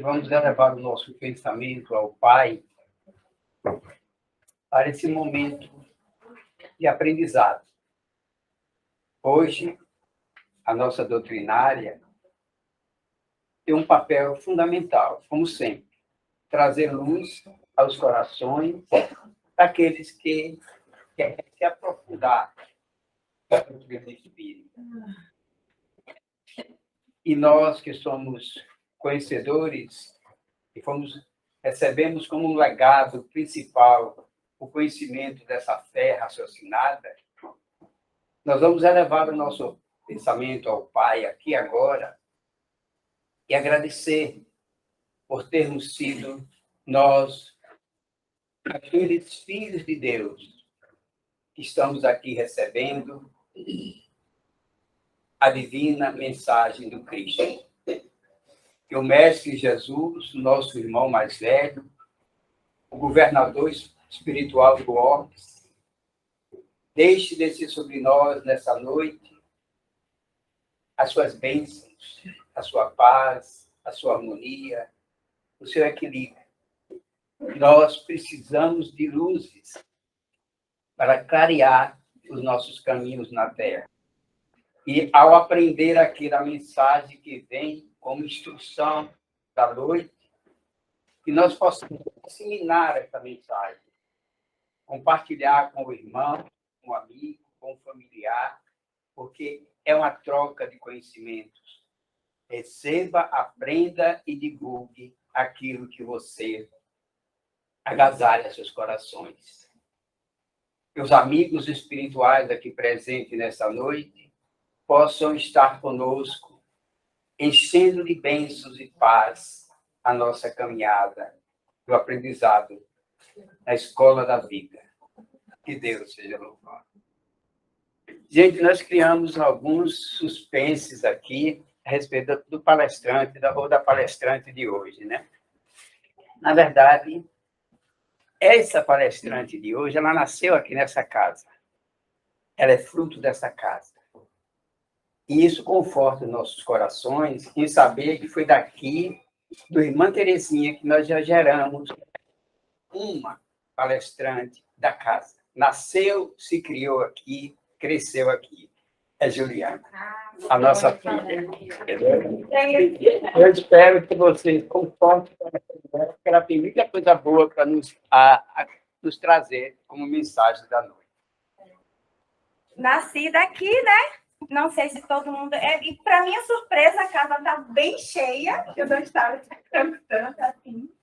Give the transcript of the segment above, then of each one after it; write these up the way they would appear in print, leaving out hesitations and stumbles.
vamos elevar o nosso pensamento ao Pai para esse momento de aprendizado. Hoje, a nossa doutrinária tem um papel fundamental, como sempre, trazer luz aos corações daqueles que querem se aprofundar na doutrina espírita. E nós que somos conhecedores e recebemos como um legado principal o conhecimento dessa fé raciocinada, nós vamos elevar o nosso pensamento ao Pai aqui agora e agradecer por termos sido nós, aqueles filhos de Deus, que estamos aqui recebendo a divina mensagem do Cristo. Que o Mestre Jesus, nosso irmão mais velho, o governador espiritual do Orbis, deixe descer sobre nós nessa noite as suas bênçãos, a sua paz, a sua harmonia, o seu equilíbrio. Nós precisamos de luzes para clarear os nossos caminhos na Terra. E ao aprender aqui a mensagem que vem como instrução da noite, que nós possamos disseminar essa mensagem, compartilhar com o irmão, com o amigo, com o familiar, porque é uma troca de conhecimentos. Receba, aprenda e divulgue aquilo que você agasalha seus corações. Os amigos espirituais aqui presentes nessa noite possam estar conosco, enchendo de bênçãos e paz a nossa caminhada do aprendizado na escola da vida. Que Deus seja louvado. Gente, nós criamos alguns suspenses aqui a respeito do palestrante ou da palestrante de hoje, né? Na verdade, essa palestrante de hoje, ela nasceu aqui nessa casa. Ela é fruto dessa casa. E isso conforta os nossos corações em saber que foi daqui, do Irmã Terezinha, que nós já geramos uma palestrante da casa. Nasceu, se criou aqui, cresceu aqui. É Juliana, a nossa filha. Eu espero que vocês confortem ela, porque ela tem muita coisa boa para nos trazer como mensagem da noite. Nascida aqui, né? Não sei se todo mundo... E, para minha surpresa, a casa está bem cheia. Eu não estava esperando tanto assim.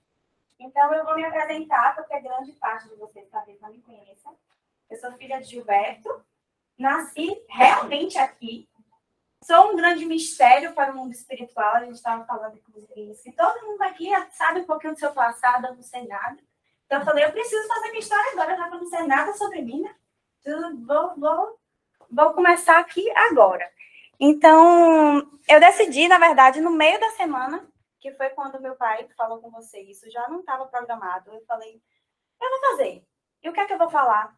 Então, eu vou me apresentar, porque grande parte de vocês talvez não me conheçam. Eu sou filha de Gilberto. Nasci realmente aqui. Sou um grande mistério para o mundo espiritual. A gente estava falando, inclusive, isso. E todo mundo aqui sabe um pouquinho do seu passado, eu não sei nada. Então, eu falei, eu preciso fazer minha história agora, já que eu não sei nada sobre mim, né? Vou começar aqui agora. Então, eu decidi, na verdade, no meio da semana, que foi quando meu pai falou com você isso, já não estava programado. Eu falei, eu vou fazer. E o que é que eu vou falar?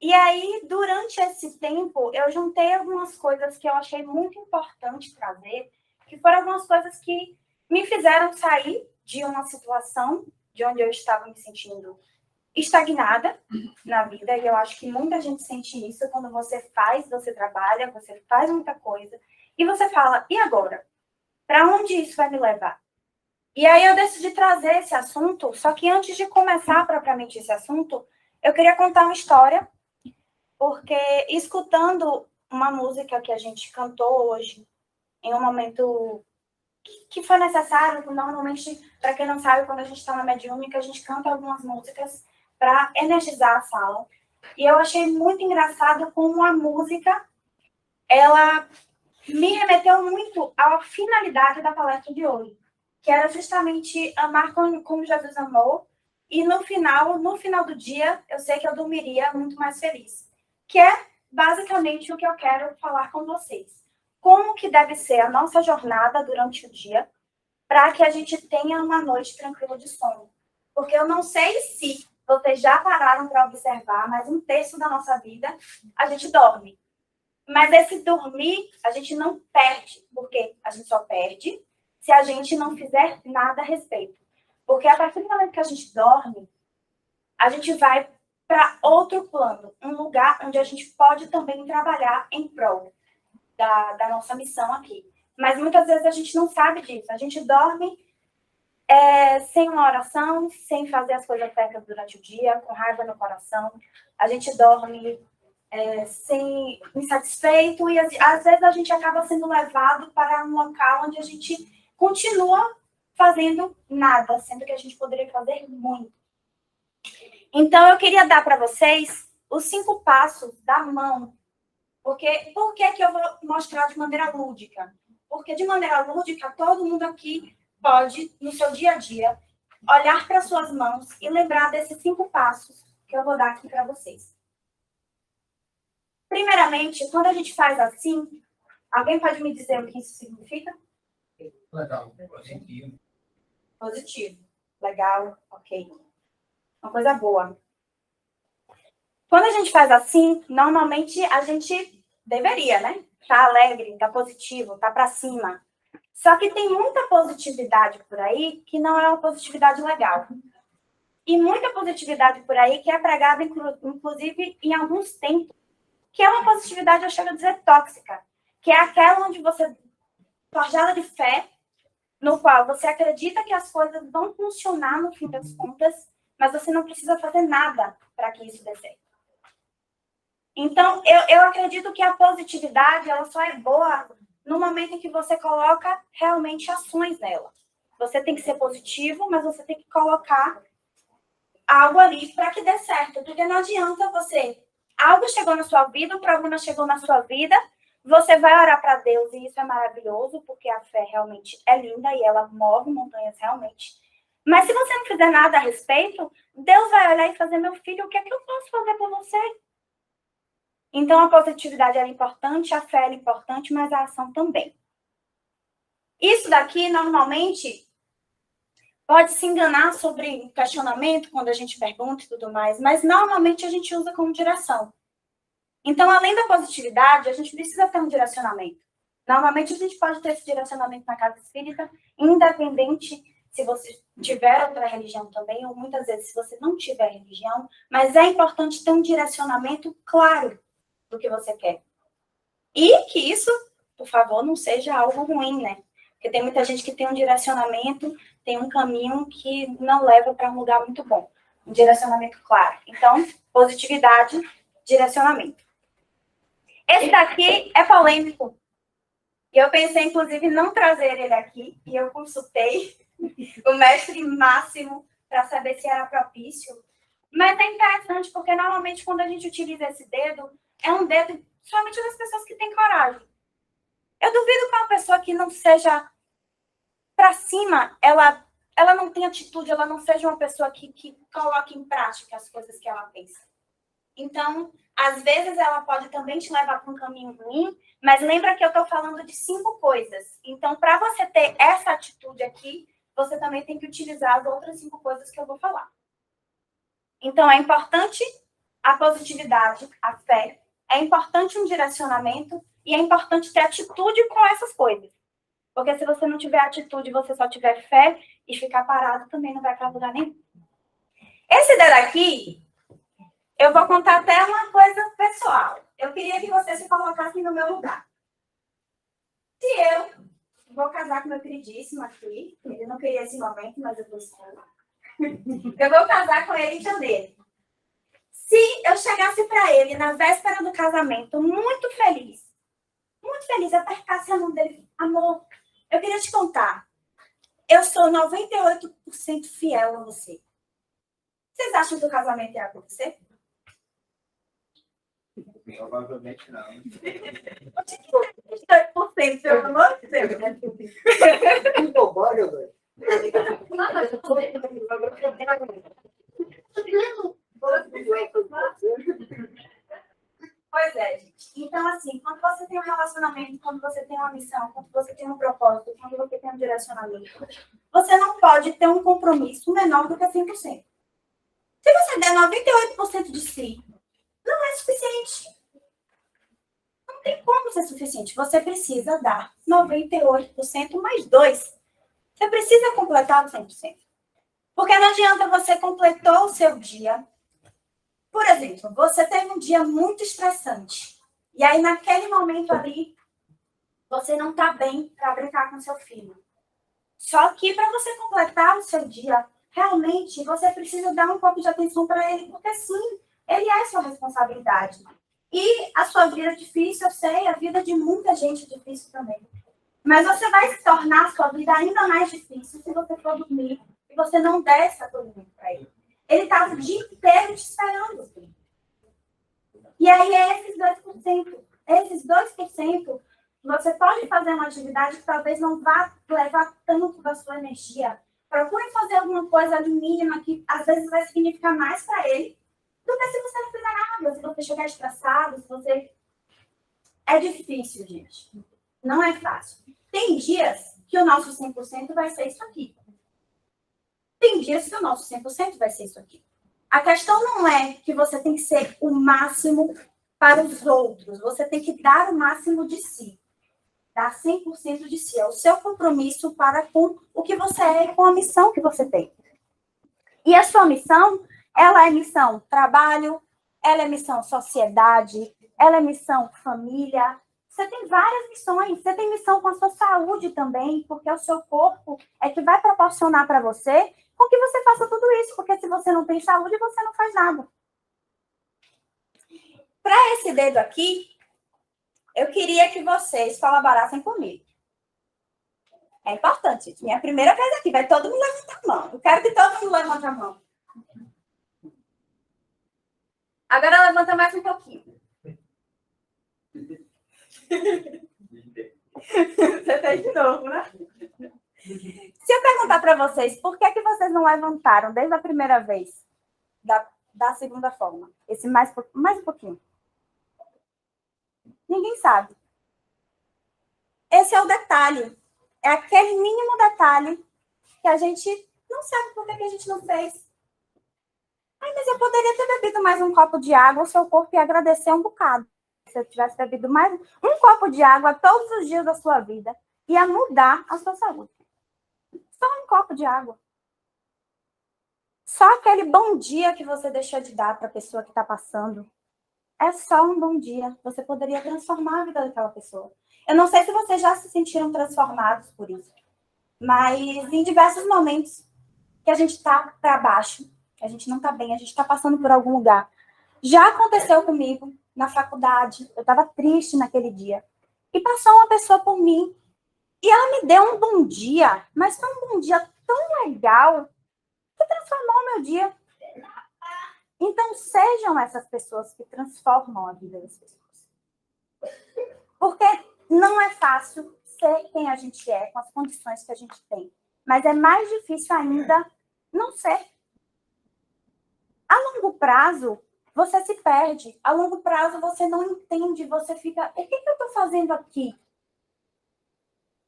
E aí, durante esse tempo, eu juntei algumas coisas que eu achei muito importante trazer, que foram algumas coisas que me fizeram sair de uma situação de onde eu estava me sentindo estagnada na vida, e eu acho que muita gente sente isso quando você trabalha, você faz muita coisa, e você fala, e agora? Para onde isso vai me levar? E aí eu decidi trazer esse assunto, só que antes de começar propriamente esse assunto, eu queria contar uma história, porque escutando uma música que a gente cantou hoje, em um momento que foi necessário, normalmente, para quem não sabe, quando a gente está na mediúnica, a gente canta algumas músicas para energizar a sala. E eu achei muito engraçado como a música, ela me remeteu muito à finalidade da palestra de hoje, que era justamente amar como Jesus amou, e no final do dia, eu sei que eu dormiria muito mais feliz. Que é basicamente o que eu quero falar com vocês. Como que deve ser a nossa jornada durante o dia para que a gente tenha uma noite tranquila de sono. Porque eu não sei se vocês já pararam para observar, mas um terço da nossa vida a gente dorme. Mas esse dormir, a gente não perde, porque a gente só perde se a gente não fizer nada a respeito. Porque a partir do momento que a gente dorme, a gente vai para outro plano, um lugar onde a gente pode também trabalhar em prol da nossa missão aqui. Mas muitas vezes a gente não sabe disso. A gente dorme sem uma oração, sem fazer as coisas certas durante o dia, com raiva no coração. A gente dorme sem insatisfeito e às vezes a gente acaba sendo levado para um local onde a gente continua fazendo nada, sendo que a gente poderia fazer muito. Então, eu queria dar para vocês os 5 passos da mão. Por que que eu vou mostrar de maneira lúdica? Porque de maneira lúdica, todo mundo aqui pode, no seu dia a dia, olhar para suas mãos e lembrar desses 5 passos que eu vou dar aqui para vocês. Primeiramente, quando a gente faz assim, alguém pode me dizer o que isso significa? Legal, positivo. Positivo. Legal, ok. Uma coisa boa. Quando a gente faz assim, normalmente a gente deveria, né? Tá alegre, tá positivo, tá para cima. Só que tem muita positividade por aí que não é uma positividade legal. E muita positividade por aí que é pregada, inclusive, em alguns tempos, que é uma positividade, eu chego a dizer, tóxica. Que é aquela onde você, forjada de fé, no qual você acredita que as coisas vão funcionar no fim das contas, mas você não precisa fazer nada para que isso dê certo. Então, eu acredito que a positividade, ela só é boa no momento em que você coloca realmente ações nela. Você tem que ser positivo, mas você tem que colocar algo ali para que dê certo. Porque não adianta você... Algo chegou na sua vida, um problema chegou na sua vida, você vai orar para Deus, e isso é maravilhoso, porque a fé realmente é linda e ela move montanhas realmente. Mas se você não fizer nada a respeito, Deus vai olhar e fazer, meu filho, o que é que eu posso fazer por você? Então, a positividade é importante, a fé é importante, mas a ação também. Isso daqui, normalmente, pode se enganar sobre questionamento, quando a gente pergunta e tudo mais, mas normalmente a gente usa como direção. Então, além da positividade, a gente precisa ter um direcionamento. Normalmente, a gente pode ter esse direcionamento na casa espírita, independente se você tiver outra religião também, ou muitas vezes se você não tiver religião, mas é importante ter um direcionamento claro do que você quer. E que isso, por favor, não seja algo ruim, né? Porque tem muita gente que tem um direcionamento, tem um caminho que não leva para um lugar muito bom. Um direcionamento claro. Então, positividade, direcionamento. Esse daqui é polêmico. E eu pensei, inclusive, em não trazer ele aqui. E eu consultei o mestre Máximo para saber se era propício. Mas é interessante, porque normalmente quando a gente utiliza esse dedo, é um dedo somente das pessoas que têm coragem. Eu duvido que uma pessoa que não seja para cima, ela não tem atitude, ela não seja uma pessoa que coloque em prática as coisas que ela pensa. Então, às vezes ela pode também te levar para um caminho ruim, mas lembra que eu estou falando de 5 coisas. Então, para você ter essa atitude aqui, você também tem que utilizar as outras 5 coisas que eu vou falar. Então, é importante a positividade, a fé, é importante um direcionamento e é importante ter atitude com essas coisas. Porque se você não tiver atitude, você só tiver fé e ficar parado, também não vai para lugar nenhum. Esse dedo aqui, eu vou contar até uma coisa pessoal. Eu queria que você se colocasse no meu lugar. Se eu vou casar com meu queridíssimo aqui, ele não queria esse momento, mas eu estou esperando. Eu vou casar com ele em janeiro. Se eu chegasse para ele na véspera do casamento, muito feliz, apertasse a mão dele, amor, eu queria te contar, eu sou 98% fiel a você. Vocês acham que o casamento ia acontecer? Provavelmente não. 2%, pelo amor de Deus. Que bobagem, velho. Pois é, gente. Então, assim, quando você tem um relacionamento, quando você tem uma missão, quando você tem um propósito, quando você tem um direcionamento, você não pode ter um compromisso menor do que 100%. Se você der 98% de si, não é suficiente. Não tem como ser suficiente. Você precisa dar 98% mais 2%. Você precisa completar o 100%. Porque não adianta você completou o seu dia. Por exemplo, você teve um dia muito estressante. E aí, naquele momento ali, você não está bem para brincar com seu filho. Só que para você completar o seu dia, realmente, você precisa dar um pouco de atenção para ele, porque sim, ele é sua responsabilidade. E a sua vida é difícil, eu sei, a vida de muita gente é difícil também. Mas você vai se tornar a sua vida ainda mais difícil se você for dormir e você não der esse acolhimento para ele. Ele estava o dia inteiro te esperando. E aí é esses 2%. Esses 2%, você pode fazer uma atividade que talvez não vá levar tanto da sua energia. Procure fazer alguma coisa ali mínima que às vezes vai significar mais para ele do que se você não fizer nada, se você chegar estressado, se você... É difícil, gente. Não é fácil. Tem dias que o nosso 100% vai ser isso aqui. Tem dias que o nosso 100% vai ser isso aqui. A questão não é que você tem que ser o máximo para os outros. Você tem que dar o máximo de si. Dar 100% de si. É o seu compromisso para com o que você é e com a missão que você tem. E a sua missão, ela é missão trabalho, ela é missão sociedade, ela é missão família. Você tem várias missões. Você tem missão com a sua saúde também, porque o seu corpo é que vai proporcionar para você com que você faça tudo isso, porque se você não tem saúde, você não faz nada. Para esse dedo aqui, eu queria que vocês colaborassem comigo. É importante, gente. Minha primeira vez aqui, vai todo mundo levantar a mão. Eu quero que todo mundo levante a mão. Agora levanta mais um pouquinho. Você fez de novo, né? Se eu perguntar para vocês, por que vocês não levantaram desde a primeira vez da segunda forma? Esse mais um pouquinho. Ninguém sabe. Esse é o detalhe. É aquele mínimo detalhe que a gente não sabe por que a gente não fez. Ai, mas eu poderia ter bebido mais um copo de água, o seu corpo ia agradecer um bocado. Se eu tivesse bebido mais um copo de água todos os dias da sua vida, ia mudar a sua saúde. Só um copo de água. Só aquele bom dia que você deixou de dar para a pessoa que está passando. É só um bom dia. Você poderia transformar a vida daquela pessoa. Eu não sei se vocês já se sentiram transformados por isso. Mas em diversos momentos que a gente está para baixo, que a gente não está bem, a gente está passando por algum lugar. Já aconteceu comigo na faculdade. Eu estava triste naquele dia. E passou uma pessoa por mim. E ela me deu um bom dia, mas foi um bom dia tão legal que transformou o meu dia. Então, sejam essas pessoas que transformam a vida das pessoas. Porque não é fácil ser quem a gente é, com as condições que a gente tem. Mas é mais difícil ainda não ser. A longo prazo, você se perde. A longo prazo, você não entende. Você fica, o que eu estou fazendo aqui?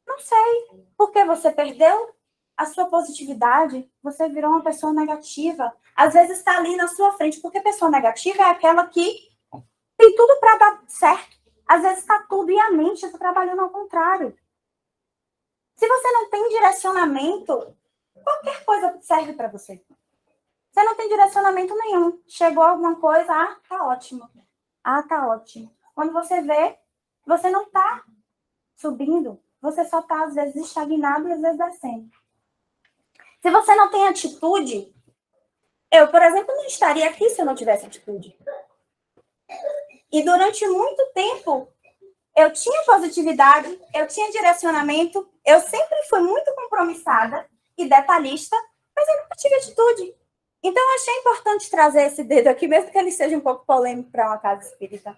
Não sei. Porque você perdeu a sua positividade, você virou uma pessoa negativa. Às vezes está ali na sua frente, porque pessoa negativa é aquela que tem tudo para dar certo. Às vezes está tudo e a mente está trabalhando ao contrário. Se você não tem direcionamento, qualquer coisa serve para você. Você não tem direcionamento nenhum. Chegou alguma coisa, tá ótimo. Tá ótimo. Quando você vê, você não está subindo. Você só está, às vezes, estagnado e, às vezes, descendo. Se você não tem atitude, eu, por exemplo, não estaria aqui se eu não tivesse atitude. E durante muito tempo, eu tinha positividade, eu tinha direcionamento, eu sempre fui muito compromissada e detalhista, mas eu nunca tive atitude. Então, eu achei importante trazer esse dedo aqui, mesmo que ele seja um pouco polêmico para uma casa espírita.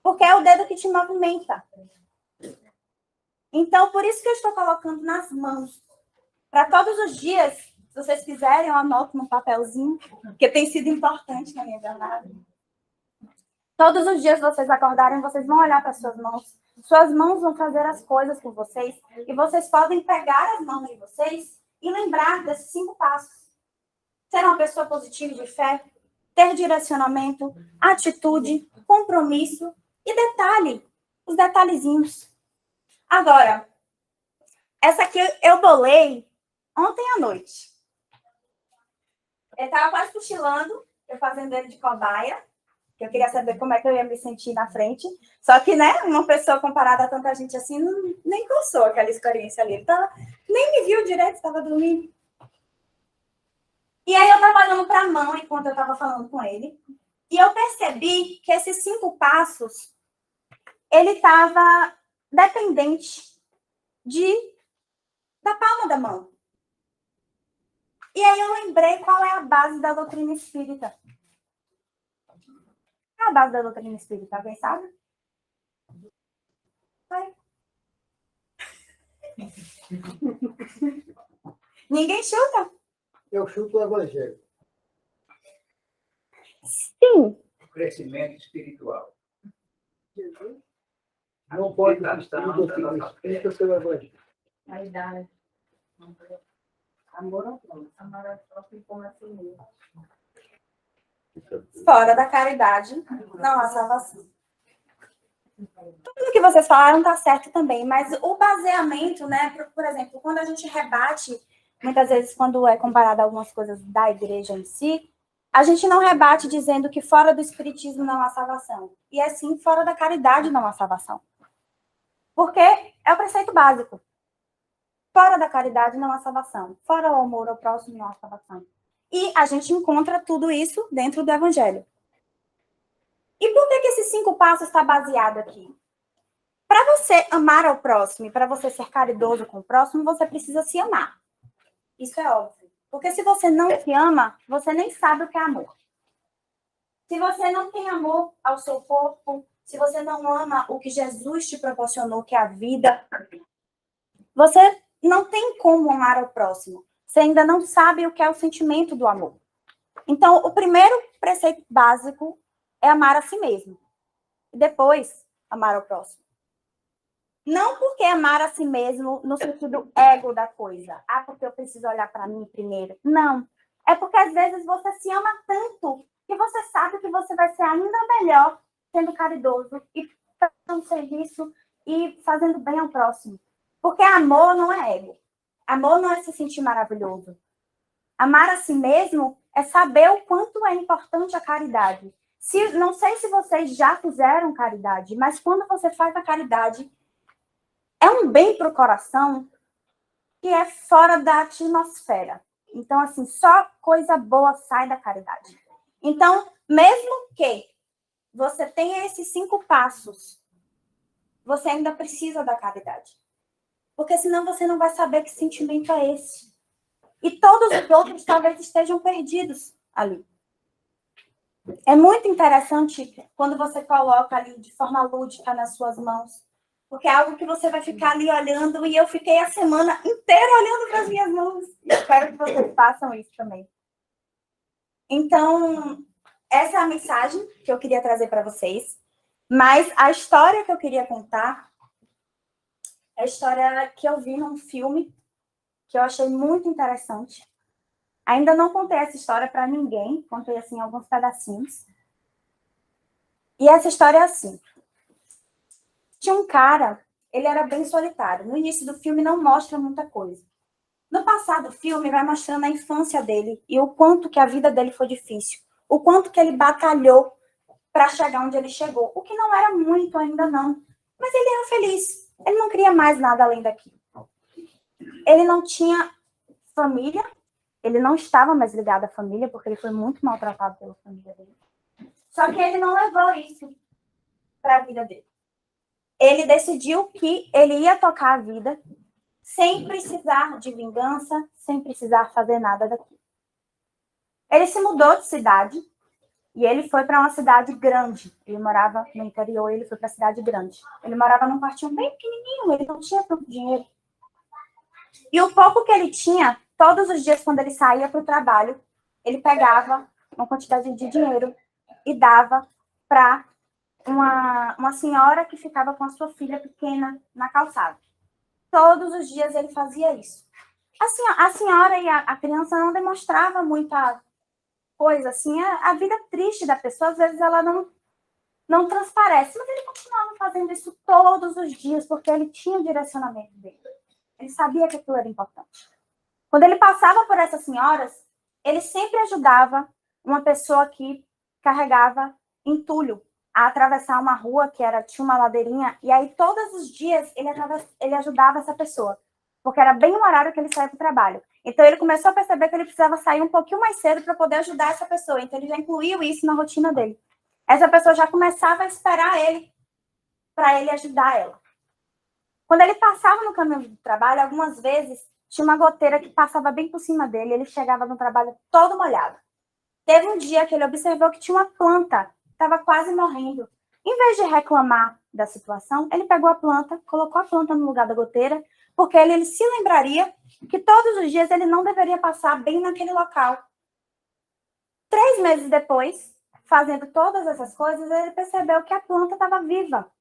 Porque é o dedo que te movimenta. Então, por isso que eu estou colocando nas mãos. Para todos os dias, se vocês quiserem, eu anoto num papelzinho, que tem sido importante na minha jornada. Todos os dias vocês acordarem, vocês vão olhar para suas mãos. Suas mãos vão fazer as coisas por vocês. E vocês podem pegar as mãos de vocês e lembrar desses 5 passos. Ser uma pessoa positiva de fé, ter direcionamento, atitude, compromisso e detalhe, os detalhezinhos. Agora, essa aqui eu bolei ontem à noite. Ele estava quase cochilando, eu fazendo ele de cobaia, que eu queria saber como é que eu ia me sentir na frente. Só que, né, uma pessoa comparada a tanta gente assim, nem gostou aquela experiência ali. Ele nem me viu direito, estava dormindo. E aí eu estava olhando para a mão enquanto eu estava falando com ele. E eu percebi que esses 5 passos, ele estava dependente da palma da mão. E aí eu lembrei qual é a base da doutrina espírita. Qual é a base da doutrina espírita? Alguém sabe? Vai. Ninguém chuta? Eu chuto o evangelho. Sim. O crescimento espiritual. Não pode existir doutrina espírita sem o evangelho. Aí dá, né? Amor ao próximo. Amor ao próximo como assim mesmo. Fora da caridade, não há salvação. Tudo que vocês falaram está certo também, mas o baseamento, né? Por exemplo, quando a gente rebate, muitas vezes quando é comparado a algumas coisas da igreja em si, a gente não rebate dizendo que fora do espiritismo não há salvação. E assim, fora da caridade não há salvação. Porque é o preceito básico. Fora da caridade não há salvação. Fora o amor ao próximo não há salvação. E a gente encontra tudo isso dentro do evangelho. E por que esses 5 passos está baseado aqui? Para você amar ao próximo e para você ser caridoso com o próximo, você precisa se amar. Isso é óbvio. Porque se você não se ama, você nem sabe o que é amor. Se você não tem amor ao seu corpo, se você não ama o que Jesus te proporcionou, que é a vida, você não tem como amar ao próximo. Você ainda não sabe o que é o sentimento do amor. Então, o primeiro preceito básico é amar a si mesmo. E depois, amar ao próximo. Não porque amar a si mesmo no sentido ego da coisa. Ah, porque eu preciso olhar para mim primeiro. Não. É porque às vezes você se ama tanto que você sabe que você vai ser ainda melhor sendo caridoso e fazendo um serviço e fazendo bem ao próximo. Porque amor não é ego. Amor não é se sentir maravilhoso. Amar a si mesmo é saber o quanto é importante a caridade. Não sei se vocês já fizeram caridade, mas quando você faz a caridade, é um bem para o coração que é fora da atmosfera. Então, assim, só coisa boa sai da caridade. Então, mesmo que você tenha esses 5 passos, você ainda precisa da caridade. Porque senão você não vai saber que sentimento é esse. E todos os outros talvez estejam perdidos ali. É muito interessante quando você coloca ali de forma lúdica nas suas mãos. Porque é algo que você vai ficar ali olhando, e eu fiquei a semana inteira olhando para as minhas mãos. E espero que vocês façam isso também. Então, essa é a mensagem que eu queria trazer para vocês. Mas a história que eu queria contar é a história que eu vi num filme que eu achei muito interessante. Ainda não contei essa história para ninguém, contei assim alguns pedacinhos. E essa história é assim. Tinha um cara, ele era bem solitário. No início do filme não mostra muita coisa. No passado do filme vai mostrando a infância dele e o quanto que a vida dele foi difícil. O quanto que ele batalhou para chegar onde ele chegou. O que não era muito ainda não. Mas ele era feliz. Ele não queria mais nada além daquilo. Ele não tinha família. Ele não estava mais ligado à família, porque ele foi muito maltratado pela família dele. Só que ele não levou isso para a vida dele. Ele decidiu que ele ia tocar a vida sem precisar de vingança, sem precisar fazer nada daquilo. Ele se mudou de cidade e ele foi para uma cidade grande. Ele morava no interior, ele foi para a cidade grande. Ele morava num quartinho bem pequenininho, ele não tinha tanto dinheiro. E o pouco que ele tinha, todos os dias quando ele saía para o trabalho, ele pegava uma quantidade de dinheiro e dava para uma senhora que ficava com a sua filha pequena na calçada. Todos os dias ele fazia isso. A senhora e a criança não demonstravam muita coisa, assim, a vida triste da pessoa, às vezes ela não transparece, mas ele continuava fazendo isso todos os dias, porque ele tinha o direcionamento dele. Ele sabia que aquilo era importante. Quando ele passava por essas senhoras, ele sempre ajudava uma pessoa que carregava entulho a atravessar uma rua tinha uma ladeirinha, e aí todos os dias ele ajudava essa pessoa, porque era bem o horário que ele saía para o trabalho. Então ele começou a perceber que ele precisava sair um pouquinho mais cedo para poder ajudar essa pessoa, então ele já incluiu isso na rotina dele. Essa pessoa já começava a esperar ele, para ele ajudar ela. Quando ele passava no caminho do trabalho, algumas vezes tinha uma goteira que passava bem por cima dele, ele chegava no trabalho todo molhado. Teve um dia que ele observou que tinha uma planta, estava quase morrendo. Em vez de reclamar da situação, ele pegou a planta, colocou a planta no lugar da goteira, porque ele se lembraria que todos os dias ele não deveria passar bem naquele local. 3 meses depois, fazendo todas essas coisas, ele percebeu que a planta estava viva.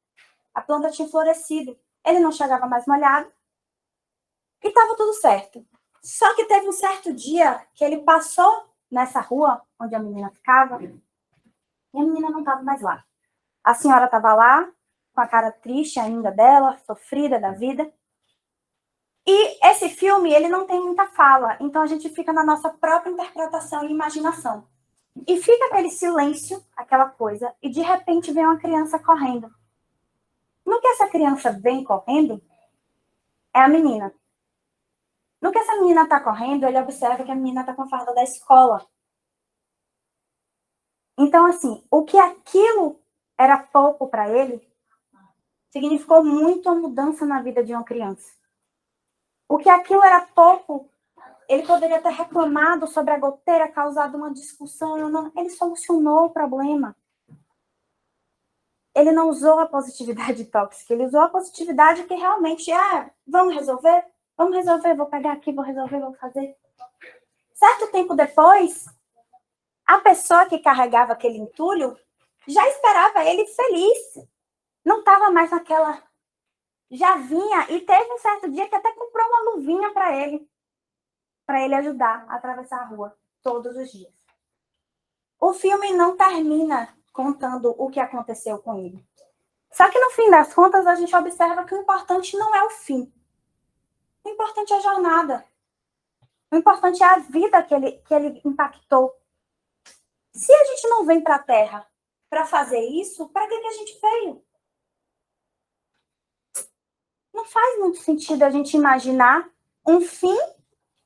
A planta tinha florescido. Ele não chegava mais molhado. E estava tudo certo. Só que teve um certo dia que ele passou nessa rua onde a menina ficava e a menina não estava mais lá. A senhora estava lá, com a cara triste ainda dela, sofrida da vida. E esse filme, ele não tem muita fala, então a gente fica na nossa própria interpretação e imaginação. E fica aquele silêncio, aquela coisa, e de repente vem uma criança correndo. No que essa criança vem correndo, é a menina. No que essa menina está correndo, ele observa que a menina está com a farda da escola. Então, assim, o que aquilo era pouco para ele, significou muito a mudança na vida de uma criança. O que aquilo era pouco, ele poderia ter reclamado sobre a goteira, causado uma discussão. Ele solucionou o problema. Ele não usou a positividade tóxica, ele usou a positividade que realmente, vamos resolver, vou pegar aqui, vou resolver, vou fazer. Certo tempo depois, a pessoa que carregava aquele entulho já esperava ele feliz. Não estava mais naquela... Já vinha, e teve um certo dia que até comprou uma luvinha para ele ajudar a atravessar a rua todos os dias. O filme não termina contando o que aconteceu com ele. Só que no fim das contas, a gente observa que o importante não é o fim. O importante é a jornada. O importante é a vida que ele impactou. Se a gente não vem para a Terra para fazer isso, para que a gente veio? Não faz muito sentido a gente imaginar um fim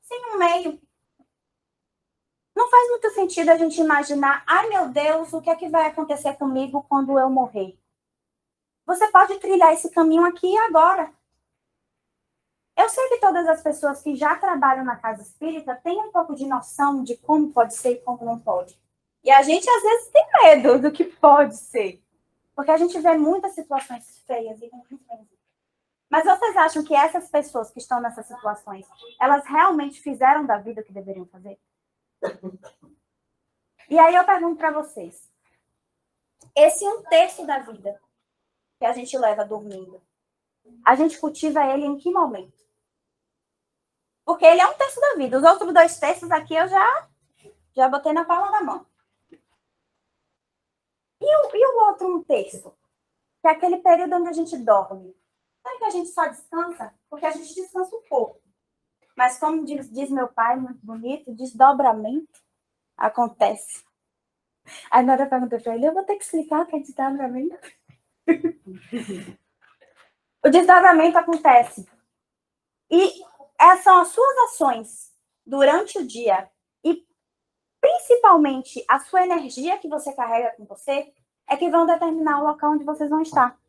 sem um meio. Não faz muito sentido a gente imaginar, ai meu Deus, o que é que vai acontecer comigo quando eu morrer? Você pode trilhar esse caminho aqui e agora. Eu sei que todas as pessoas que já trabalham na casa espírita têm um pouco de noção de como pode ser e como não pode. E a gente, às vezes, tem medo do que pode ser. Porque a gente vê muitas situações feias e ruins. Mas vocês acham que essas pessoas que estão nessas situações, elas realmente fizeram da vida o que deveriam fazer? E aí eu pergunto para vocês. Esse 1/3 da vida que a gente leva dormindo, a gente cultiva ele em que momento? Porque ele é 1/3 da vida. Os outros 2/3 aqui eu já botei na palma da mão. E o outro 1/3? Que é aquele período onde a gente dorme. Não é que a gente só descansa? Porque a gente descansa um pouco. Mas como diz meu pai, muito bonito, desdobramento acontece. Aí na hora eu perguntei para ele, eu vou ter que explicar o que é desdobramento? O desdobramento acontece. E essas são as suas ações durante o dia e principalmente a sua energia que você carrega com você é que vão determinar o local onde vocês vão estar.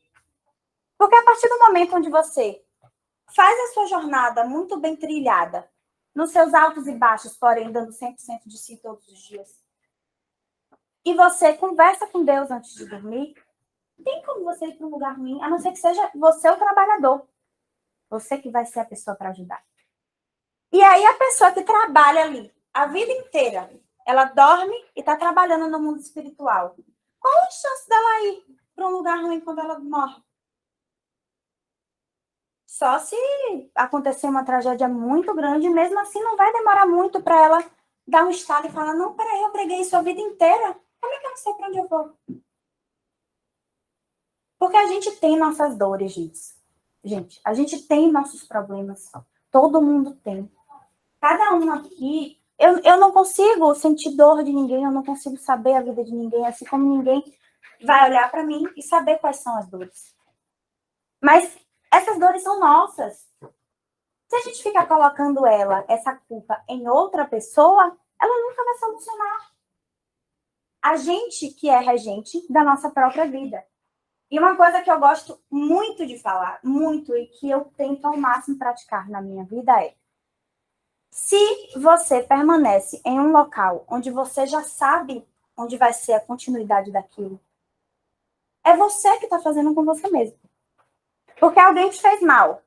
Porque a partir do momento onde você faz a sua jornada muito bem trilhada, nos seus altos e baixos, porém dando 100% de si todos os dias, e você conversa com Deus antes de dormir, tem como você ir para um lugar ruim, a não ser que seja você o trabalhador. Você que vai ser a pessoa para ajudar. E aí a pessoa que trabalha ali a vida inteira, ela dorme e está trabalhando no mundo espiritual. Qual a chance dela ir para um lugar ruim quando ela morre? Só se acontecer uma tragédia muito grande, mesmo assim não vai demorar muito para ela dar um estalo e falar, não, peraí, eu preguei isso a vida inteira, como é que eu não sei para onde eu vou? Porque a gente tem nossas dores, gente. Gente, a gente tem nossos problemas. Todo mundo tem. Cada um aqui, eu não consigo sentir dor de ninguém, eu não consigo saber a vida de ninguém, assim como ninguém vai olhar para mim e saber quais são as dores. Mas essas dores são nossas. Se a gente ficar colocando essa culpa em outra pessoa, ela nunca vai solucionar. A gente que é regente da nossa própria vida. E uma coisa que eu gosto muito de falar, muito, e que eu tento ao máximo praticar na minha vida é: se você permanece em um local onde você já sabe onde vai ser a continuidade daquilo, é você que está fazendo com você mesmo. Porque alguém te fez mal.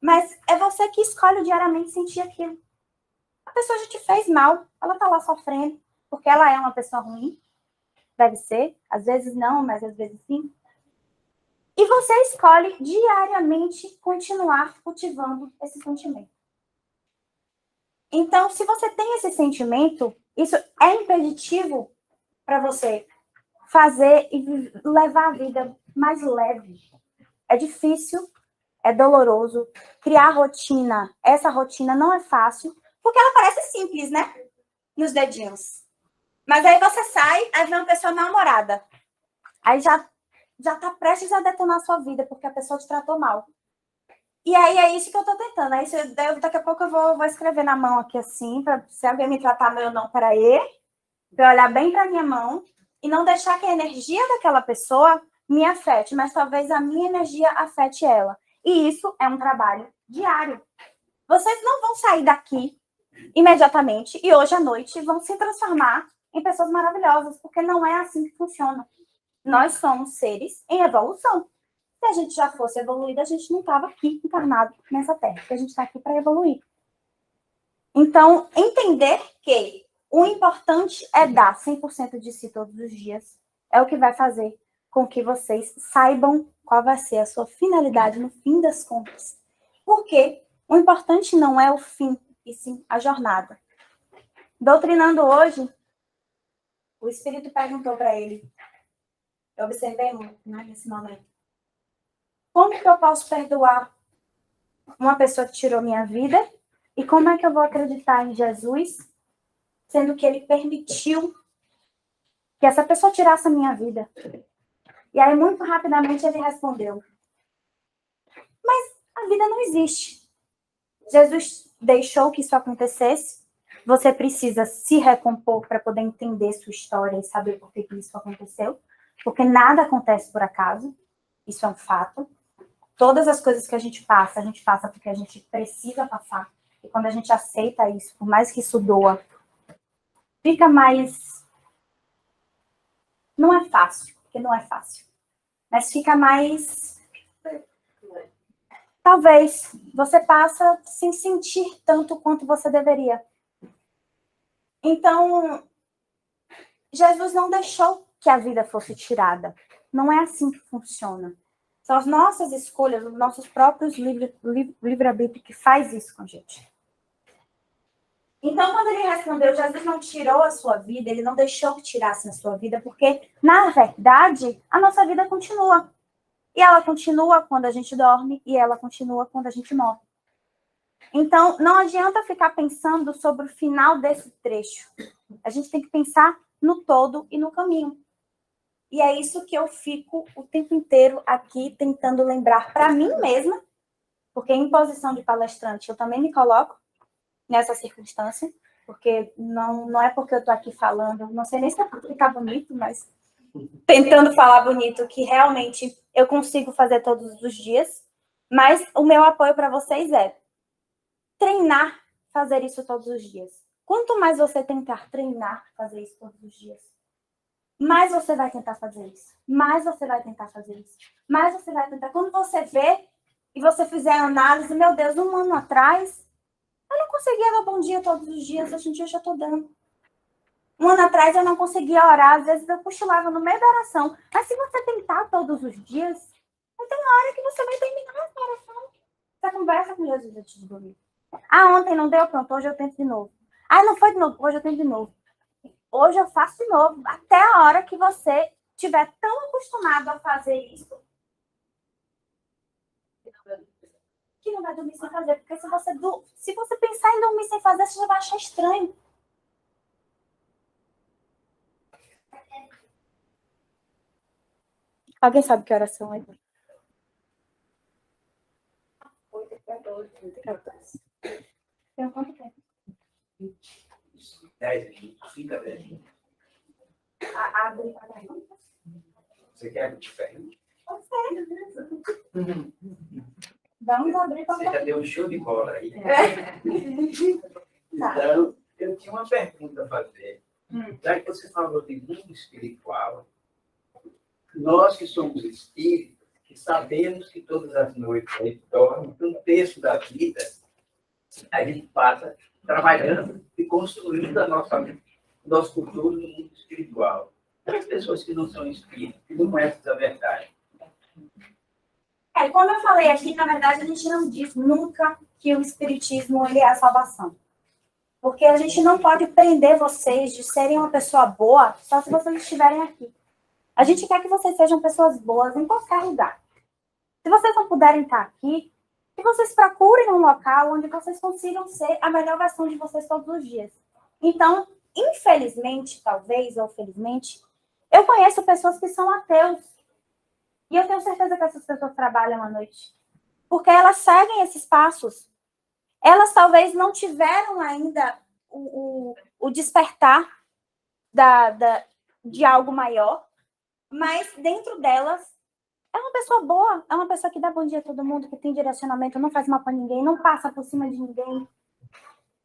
Mas é você que escolhe diariamente sentir aquilo. A pessoa já te fez mal, ela está lá sofrendo, porque ela é uma pessoa ruim. Deve ser, às vezes não, mas às vezes sim. E você escolhe diariamente continuar cultivando esse sentimento. Então, se você tem esse sentimento, isso é impeditivo para você fazer e levar a vida mais leve. É difícil, é doloroso. Criar rotina, essa rotina não é fácil, porque ela parece simples, né? Nos dedinhos. Mas aí você sai, aí vem uma pessoa namorada. Aí já tá prestes a detonar a sua vida, porque a pessoa te tratou mal. E aí é isso que eu tô tentando. Aí daqui a pouco eu vou escrever na mão aqui assim, para se alguém me tratar meu não, peraí, para olhar bem para minha mão e não deixar que a energia daquela pessoa me afete, mas talvez a minha energia afete ela. E isso é um trabalho diário. Vocês não vão sair daqui imediatamente e hoje à noite vão se transformar em pessoas maravilhosas, porque não é assim que funciona. Nós somos seres em evolução. Se a gente já fosse evoluído, a gente não estava aqui encarnado nessa Terra, porque a gente está aqui para evoluir. Então, entender que o importante é dar 100% de si todos os dias é o que vai fazer com que vocês saibam qual vai ser a sua finalidade no fim das contas. Porque o importante não é o fim, e sim a jornada. Doutrinando hoje, o Espírito perguntou para ele, eu observei muito, né, nesse momento, como que eu posso perdoar uma pessoa que tirou minha vida? E como é que eu vou acreditar em Jesus, sendo que ele permitiu que essa pessoa tirasse a minha vida? E aí, muito rapidamente, ele respondeu, mas a vida não existe. Jesus deixou que isso acontecesse. Você precisa se recompor para poder entender sua história e saber por que isso aconteceu. Porque nada acontece por acaso. Isso é um fato. Todas as coisas que a gente passa porque a gente precisa passar. E quando a gente aceita isso, por mais que isso doa, fica mais... Não é fácil, porque não é fácil. Mas fica mais... Talvez você passa sem sentir tanto quanto você deveria. Então, Jesus não deixou que a vida fosse tirada. Não é assim que funciona. São as nossas escolhas, os nossos próprios livre-arbítrio que faz isso com a gente. Então, quando ele respondeu, Jesus não tirou a sua vida, ele não deixou que tirasse a sua vida, porque, na verdade, a nossa vida continua. E ela continua quando a gente dorme, e ela continua quando a gente morre. Então, não adianta ficar pensando sobre o final desse trecho. A gente tem que pensar no todo e no caminho. E é isso que eu fico o tempo inteiro aqui tentando lembrar para mim mesma, porque em posição de palestrante eu também me coloco nessa circunstância, porque não é porque eu estou aqui falando, não sei nem se ficar bonito, mas tentando falar bonito, que realmente eu consigo fazer todos os dias, mas o meu apoio para vocês é treinar fazer isso todos os dias. Quanto mais você tentar treinar fazer isso todos os dias, mais você vai tentar fazer isso. Mais você vai tentar fazer isso. Mais você vai tentar. Quando você vê e você fizer a análise, meu Deus, um ano atrás, eu não conseguia dar bom dia todos os dias, hoje em dia eu já estou dando. Um ano atrás eu não conseguia orar, às vezes eu cochilava no meio da oração. Mas se você tentar todos os dias, vai ter uma hora que você vai terminar essa oração. Você conversa com Jesus antes de dormir. Ah, ontem não deu, pronto, hoje eu tento de novo. Ah, não foi de novo, hoje eu tento de novo. Hoje eu faço de novo, até a hora que você estiver tão acostumado a fazer isso. que não vai dormir sem fazer, porque se você pensar em dormir sem fazer, você já vai achar estranho. Alguém sabe que oração é? 8h14. Tem quanto tempo? 10 minutos, 5 a 10 minutos. Abre. Você quer diferente? Vamos abrir para Você já deu um show de bola aí. Tá. Então, eu tinha uma pergunta a fazer. Já que você falou de mundo espiritual, nós que somos espíritos, que sabemos que todas as noites a gente dorme, que um terço da vida a gente passa trabalhando e construindo nosso futuro no mundo espiritual. As pessoas que não são espíritos, que não conhecem a verdade. Como eu falei aqui, na verdade, a gente não diz nunca que o espiritismo ele é a salvação. Porque a gente não pode prender vocês de serem uma pessoa boa só se vocês estiverem aqui. A gente quer que vocês sejam pessoas boas em qualquer lugar. Se vocês não puderem estar aqui, que vocês procurem um local onde vocês consigam ser a melhor versão de vocês todos os dias. Então, infelizmente, talvez, ou felizmente, eu conheço pessoas que são ateus. E eu tenho certeza que essas pessoas trabalham à noite. Porque elas seguem esses passos. Elas talvez não tiveram ainda o despertar de algo maior, mas dentro delas é uma pessoa boa, é uma pessoa que dá bom dia a todo mundo, que tem direcionamento, não faz mal para ninguém, não passa por cima de ninguém,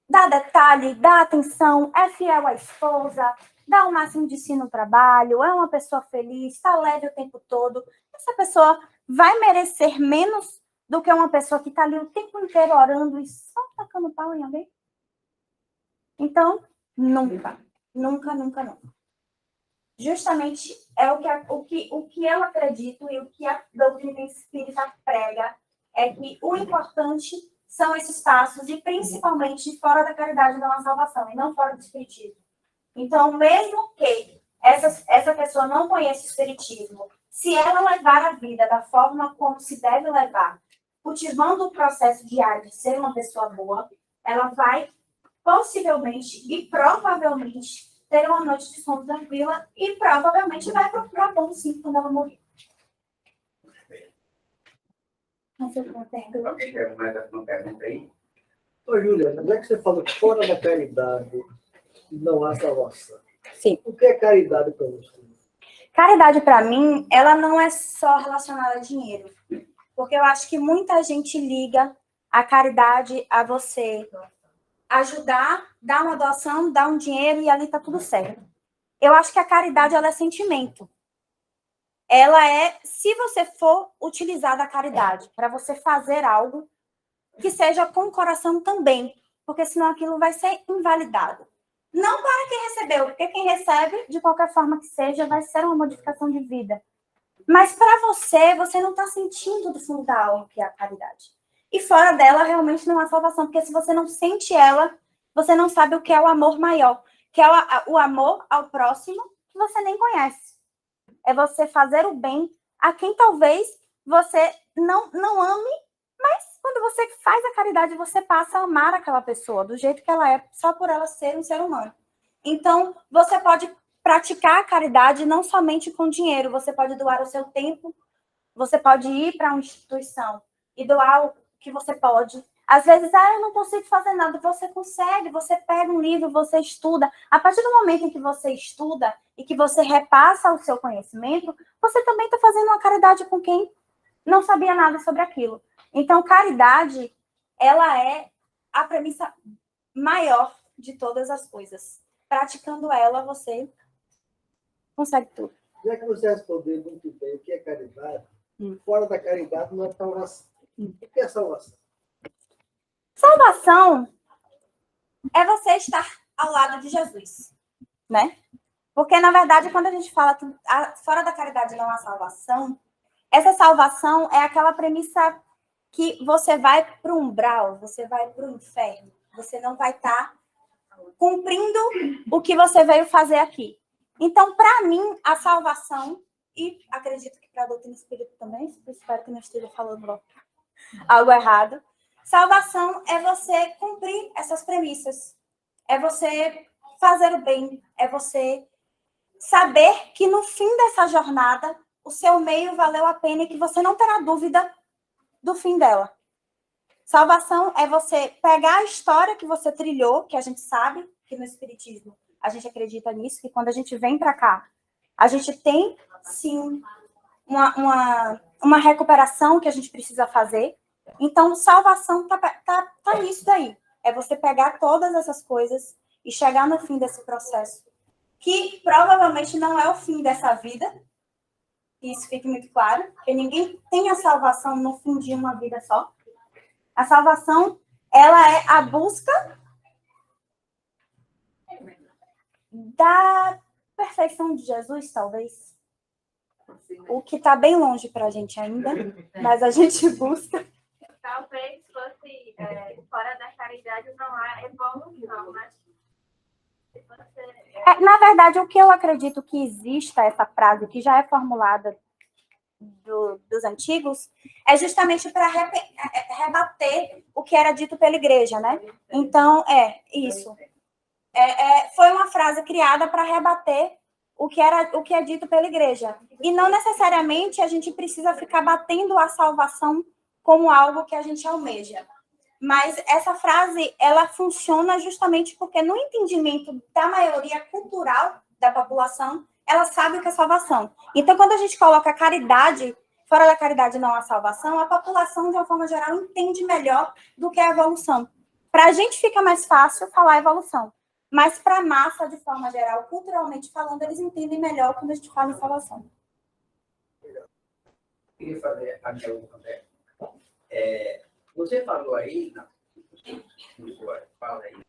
dá detalhe, dá atenção, é fiel à esposa, dá o máximo de si no trabalho, é uma pessoa feliz, está leve o tempo todo. Essa pessoa vai merecer menos do que uma pessoa que está ali o tempo inteiro orando e só tacando pau em alguém? Então, nunca. Justamente é o que eu acredito e o que a doutrina espírita prega é que o importante são esses passos e principalmente fora da caridade da nossa salvação e não fora do espiritismo. Então, mesmo que essa pessoa não conheça o espiritismo, se ela levar a vida da forma como se deve levar, cultivando o processo diário de ser uma pessoa boa, ela vai possivelmente e provavelmente ter uma noite de sono tranquila e provavelmente vai procurar bom sim quando ela morrer. Alguém quer mais alguma pergunta aí? Ô, Júlia, já que você falou que fora da caridade não há salvação. Sim. O que é caridade para você? Caridade, para mim, ela não é só relacionada a dinheiro. Porque eu acho que muita gente liga a caridade a você ajudar, dar uma doação, dar um dinheiro e ali tá tudo certo. Eu acho que a caridade, ela é sentimento. Ela é, se você for utilizar da caridade para você fazer algo, que seja com o coração também, porque senão aquilo vai ser invalidado. Não para quem recebeu, porque quem recebe, de qualquer forma que seja, vai ser uma modificação de vida. Mas para você não está sentindo do fundo da alma que é a caridade. E fora dela, realmente não há salvação, porque se você não sente ela, você não sabe o que é o amor maior, que é o amor ao próximo que você nem conhece. É você fazer o bem a quem talvez você não ame, mas quando você faz a caridade, você passa a amar aquela pessoa do jeito que ela é, só por ela ser um ser humano. Então, você pode praticar a caridade não somente com dinheiro, você pode doar o seu tempo, você pode ir para uma instituição e doar o que você pode. Às vezes, eu não consigo fazer nada. Você consegue, você pega um livro, você estuda. A partir do momento em que você estuda e que você repassa o seu conhecimento, você também está fazendo uma caridade com quem não sabia nada sobre aquilo. Então, caridade, ela é a premissa maior de todas as coisas. Praticando ela, você consegue tudo. Já que você respondeu muito bem o que é caridade, fora da caridade não é salvação. O que é salvação? Salvação é você estar ao lado de Jesus, né? Porque, na verdade, quando a gente fala que fora da caridade não há salvação, essa salvação é aquela premissa que você vai para o umbral, você vai para o inferno, você não vai estar cumprindo o que você veio fazer aqui. Então, para mim, a salvação, e acredito que para a doutrina espírita também, espero que não esteja falando algo errado. Salvação é você cumprir essas premissas. É você fazer o bem. É você saber que no fim dessa jornada, o seu meio valeu a pena e que você não terá dúvida do fim dela. Salvação é você pegar a história que você trilhou, que a gente sabe que no Espiritismo a gente acredita nisso, que quando a gente vem para cá, a gente tem, sim, uma recuperação que a gente precisa fazer. Então, salvação tá nisso daí. É você pegar todas essas coisas e chegar no fim desse processo, que provavelmente não é o fim dessa vida. Isso fique muito claro, porque ninguém tem a salvação no fim de uma vida só. A salvação, ela é a busca da perfeição de Jesus, talvez. O que está bem longe para a gente ainda, mas a gente busca. Talvez fosse fora da caridade não há evolução, né? Na verdade, o que eu acredito que exista essa frase, que já é formulada dos antigos, é justamente para rebater o que era dito pela igreja, né? Então, isso. Foi uma frase criada para rebater o que é dito pela igreja. E não necessariamente a gente precisa ficar batendo a salvação como algo que a gente almeja. Mas essa frase, ela funciona justamente porque no entendimento da maioria cultural da população, ela sabe o que é salvação. Então, quando a gente coloca a caridade, fora da caridade não há salvação, a população, de uma forma geral, entende melhor do que a evolução. Para a gente fica mais fácil falar evolução. Mas para a massa, de forma geral, culturalmente falando, eles entendem melhor quando a gente fala em salvação. Queria fazer a minha pergunta. Você falou aí, fala aí,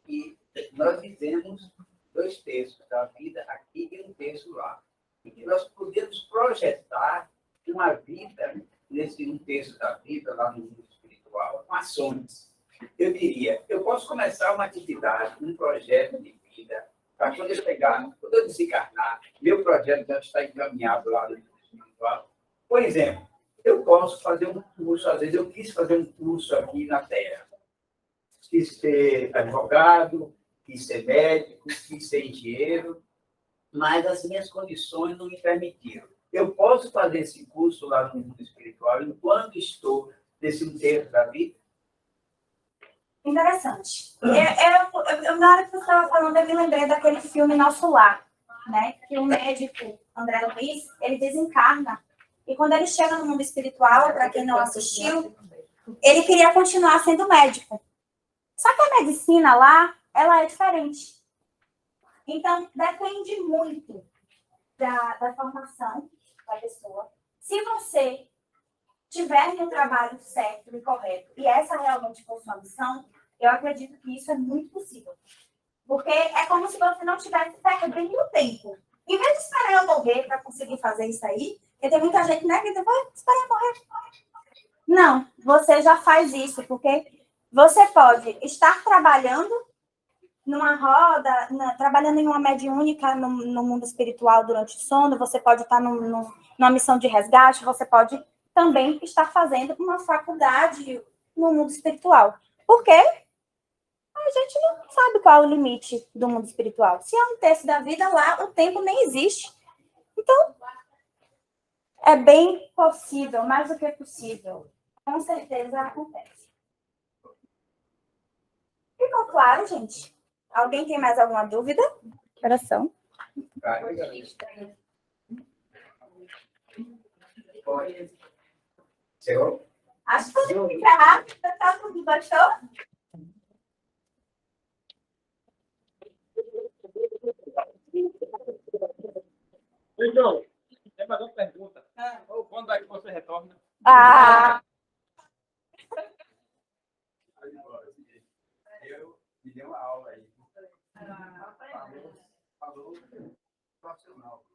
que nós vivemos 2 terços da vida aqui e 1 terço lá. E que nós podemos projetar uma vida, nesse 1 terço da vida, lá no mundo espiritual, com ações. Eu diria, eu posso começar uma atividade, um projeto de vida, para quando eu desencarnar, meu projeto já está encaminhado lá no mundo espiritual. Por exemplo, eu posso fazer um curso, às vezes eu quis fazer um curso aqui na Terra. Quis ser advogado, quis ser médico, quis ser engenheiro, mas as minhas condições não me permitiram. Eu posso fazer esse curso lá no mundo espiritual enquanto estou nesse 1 terço da vida? Interessante. Na hora que você estava falando, eu me lembrei daquele filme Nosso Lar, né? Que o médico André Luiz, ele desencarna. E quando ele chega no mundo espiritual, para quem não assistiu, ele queria continuar sendo médico. Só que a medicina lá, ela é diferente. Então, depende muito da formação da pessoa. Se você tiver no trabalho certo e correto, e essa realmente for sua missão, eu acredito que isso é muito possível. Porque é como se você não estivesse perdendo tempo. Em vez de esperar eu morrer para conseguir fazer isso aí, porque tem muita gente, né, que vai esperar eu morrer. Não, você já faz isso, porque você pode estar trabalhando numa roda, trabalhando em uma mediúnica no mundo espiritual durante o sono, você pode estar numa missão de resgate, você pode também estar fazendo uma faculdade no mundo espiritual. Por quê? A gente não sabe qual é o limite do mundo espiritual. Se é 1 terço da vida lá, o tempo nem existe. Então, é bem possível, mais do que possível. Com certeza acontece. Ficou claro, gente? Alguém tem mais alguma dúvida? Coração. Senhor? Acho que podemos encerrar. Tá tudo, gostou? Então, tem mais uma pergunta. Quando é que você retorna? Eu me dei uma aula aí. Falou profissional.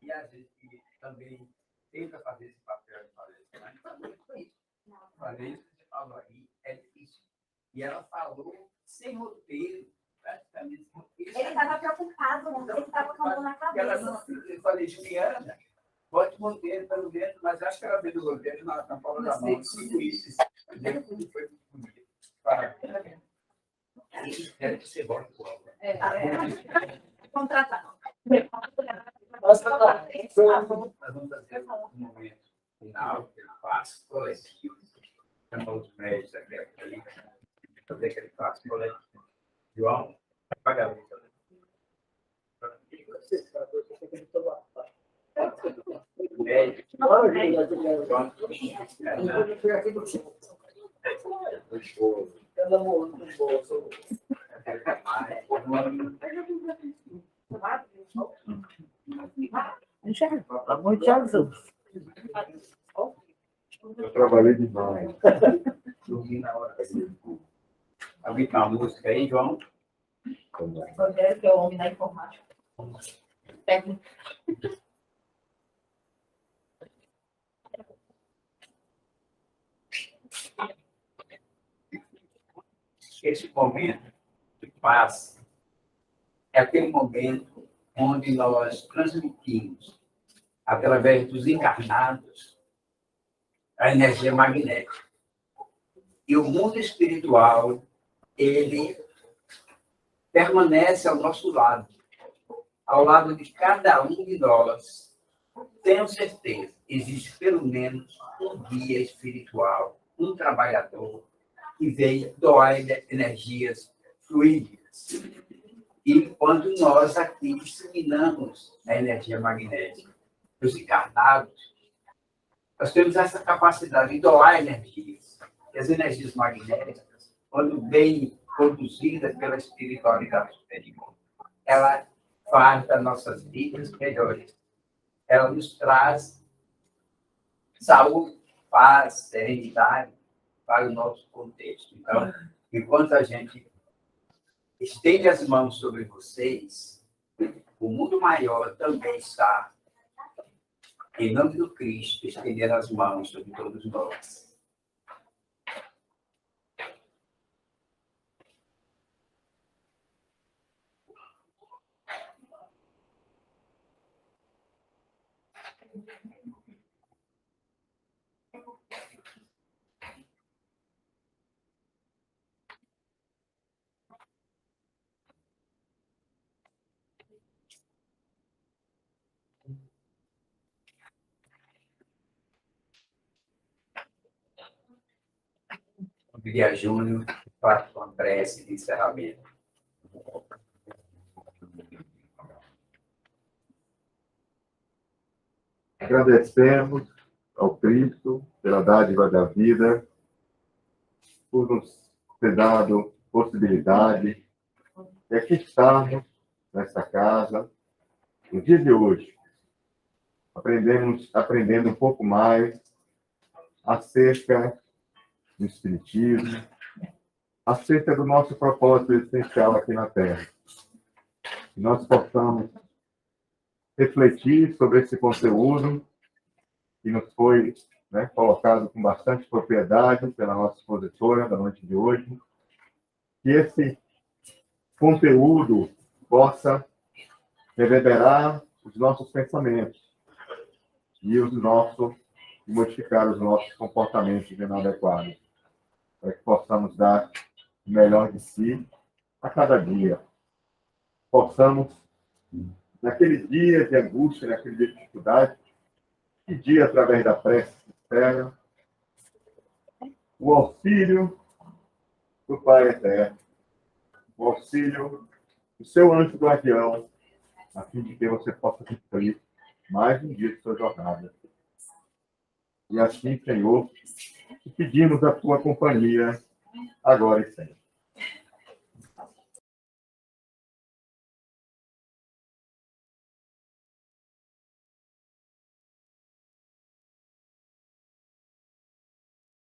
E a gente também tenta fazer esse papel de palestrante. Fazer isso que você falou aí é difícil. E ela falou sem roteiro, praticamente. Ele estava preocupado, ele estava com a mão na cabeça. Eu falei, Juliana, Pode manter pelo menos, mas acho que ela veio do governo na palma da mão. Tudo isso. Foi bonito. Isso deve ser bom. Contratar. Nós vamos fazer um momento final, que ele faz coletivo. Chama os médicos ali, fazer aquele passo coletivo. João, paga a luz. Muito azul. Eu trabalhei demais. Dormi na hora. Alguém tem uma música aí, João? Rogério, que é o homem da informática. Técnico. Esse momento de paz é aquele momento onde nós transmitimos, através dos encarnados, a energia magnética. E o mundo espiritual, ele permanece ao nosso lado, ao lado de cada um de nós. Tenho certeza, existe pelo menos um guia espiritual, um trabalhador, que veio doar energias fluídicas. E quando nós aqui disseminamos a energia magnética, os encarnados, nós temos essa capacidade de doar energias. E as energias magnéticas, quando bem produzidas pela espiritualidade superior, ela faz das nossas vidas melhores. Ela nos traz saúde, paz, serenidade para o nosso contexto. Então, enquanto a gente estende as mãos sobre vocês, o mundo maior também está, em nome do Cristo, estendendo as mãos sobre todos nós. Via Júnior, faço uma prece de encerramento. Agradecemos ao Cristo pela dádiva da vida, por nos ter dado possibilidade de aqui estarmos nessa casa, no dia de hoje, aprendendo um pouco mais acerca do Espiritismo, acerca do nosso propósito essencial aqui na Terra. Que nós possamos refletir sobre esse conteúdo que nos foi colocado com bastante propriedade pela nossa expositora da noite de hoje. Que esse conteúdo possa reverberar os nossos pensamentos e modificar os nossos comportamentos inadequados, para que possamos dar o melhor de si a cada dia. Possamos, naquele dia de angústia, naquele dia de dificuldade, pedir através da prece sincera o auxílio do Pai Eterno, o auxílio do seu anjo guardião, a fim de que você possa cumprir mais um dia de sua jornada. E assim, Senhor, pedimos a tua companhia agora e sempre.